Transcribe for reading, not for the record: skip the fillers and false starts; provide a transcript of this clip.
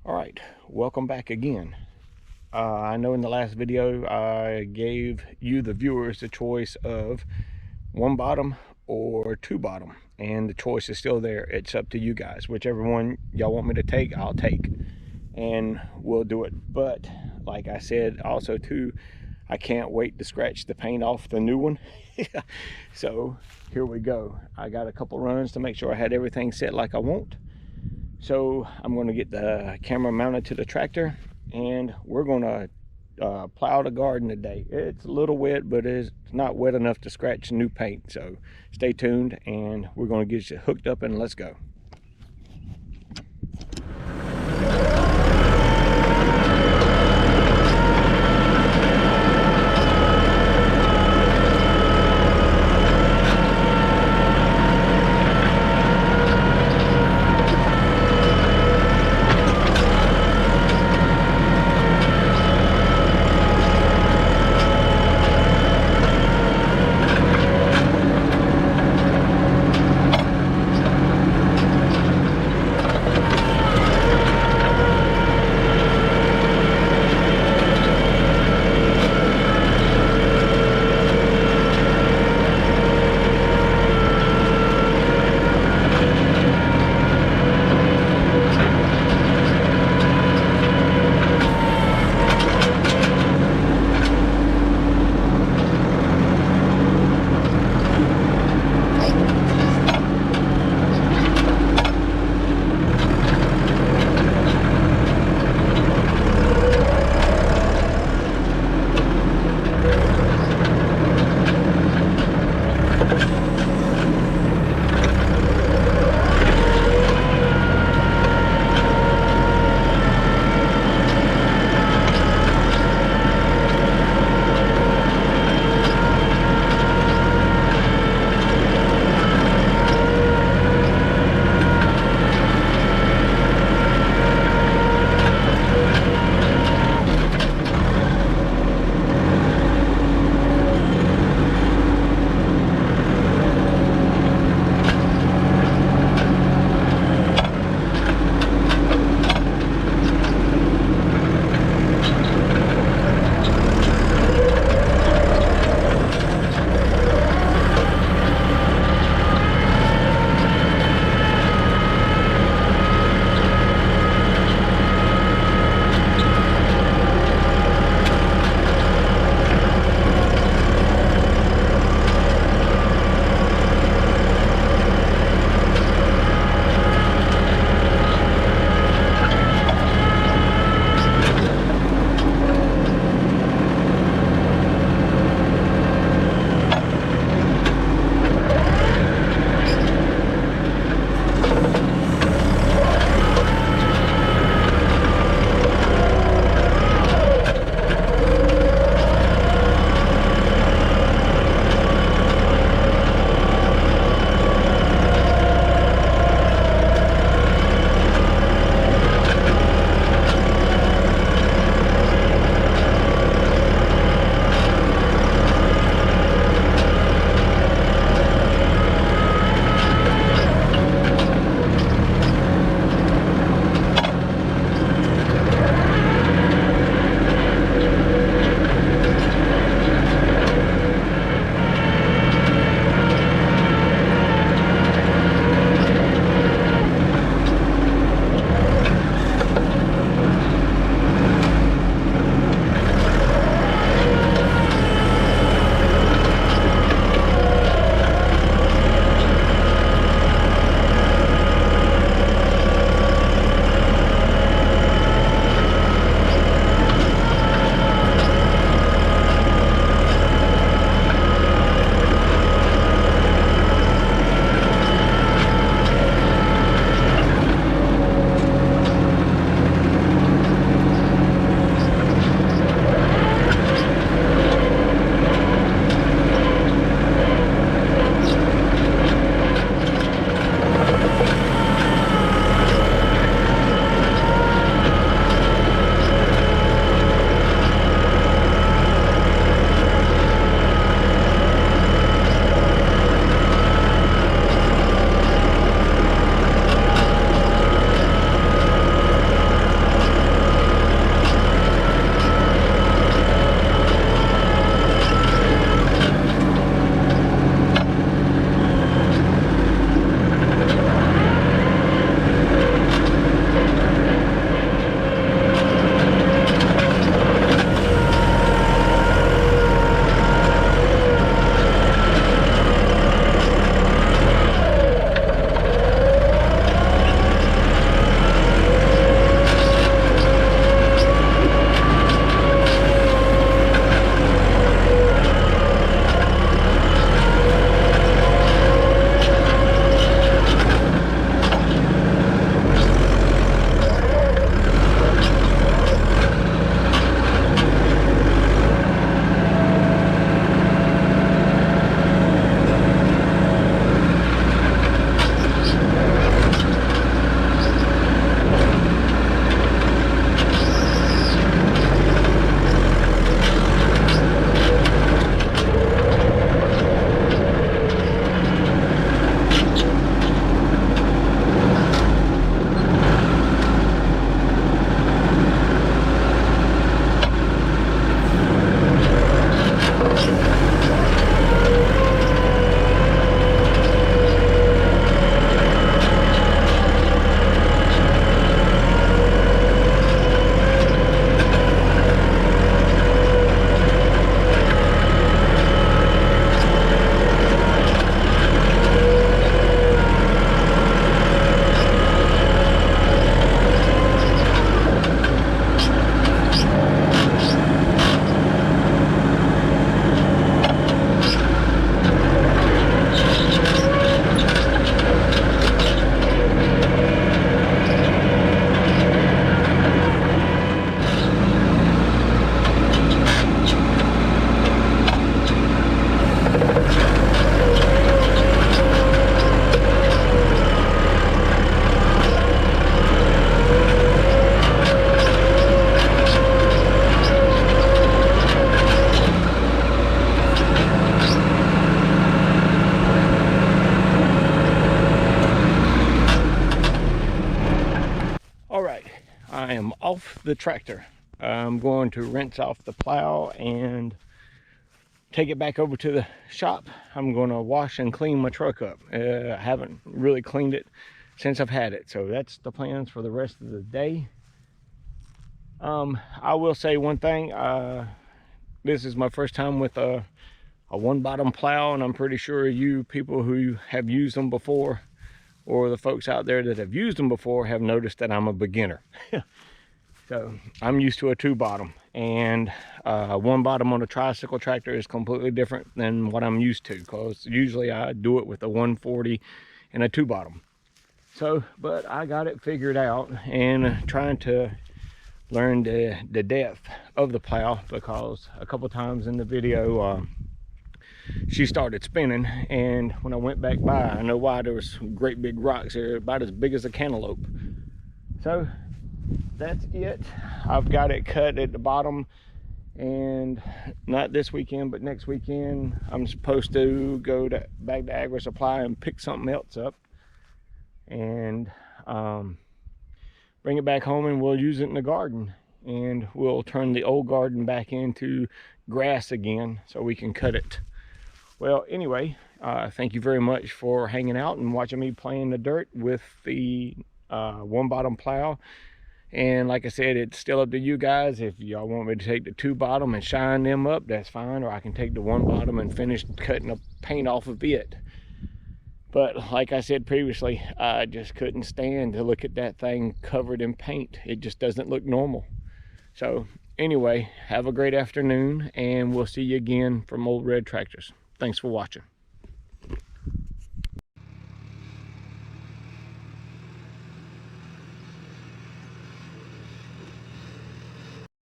All right, welcome back again. I know in the last video I gave you, the viewers, the choice of one bottom or two bottom, and the choice is still there. It's up to you guys. Whichever one y'all want me to take, I'll take, and we'll do it. But like I said also too, I can't wait to scratch the paint off the new one. So here we go. I got a couple runs to make sure I had everything set like I want. So I'm going to get the camera mounted to the tractor, and we're going to plow the garden today. It's a little wet, but it's not wet enough to scratch new paint. So stay tuned, and we're going to get you hooked up and let's go. I am off the tractor. I'm going to rinse off the plow and take it back over to the shop. I'm going to wash and clean my truck up. I haven't really cleaned it since I've had it, so that's the plans for the rest of the day. I will say one thing. This is my first time with a one bottom plow, and I'm pretty sure you people who have used them before, or the folks out there that have used them before, have noticed that I'm a beginner. So I'm used to a two bottom, and one bottom on a tricycle tractor is completely different than what I'm used to, because usually I do it with a 140 and a two bottom. So, but I got it figured out, and trying to learn the depth of the plow, because a couple times in the video she started spinning, and when I went back by, I know why, there was great big rocks there about as big as a cantaloupe. So that's it. I've got it cut at the bottom, and not this weekend but next weekend I'm supposed to go back to Agri Supply and pick something else up and bring it back home, and we'll use it in the garden, and we'll turn the old garden back into grass again so we can cut it. Well, anyway, thank you very much for hanging out and watching me play in the dirt with the one bottom plow. And like I said, it's still up to you guys. If y'all want me to take the two bottom and shine them up, that's fine, or I can take the one bottom and finish cutting the paint off of it. But like I said previously, I just couldn't stand to look at that thing covered in paint. It just doesn't look normal. So anyway, have a great afternoon, and we'll see you again from Old Red Tractors. Thanks for watching.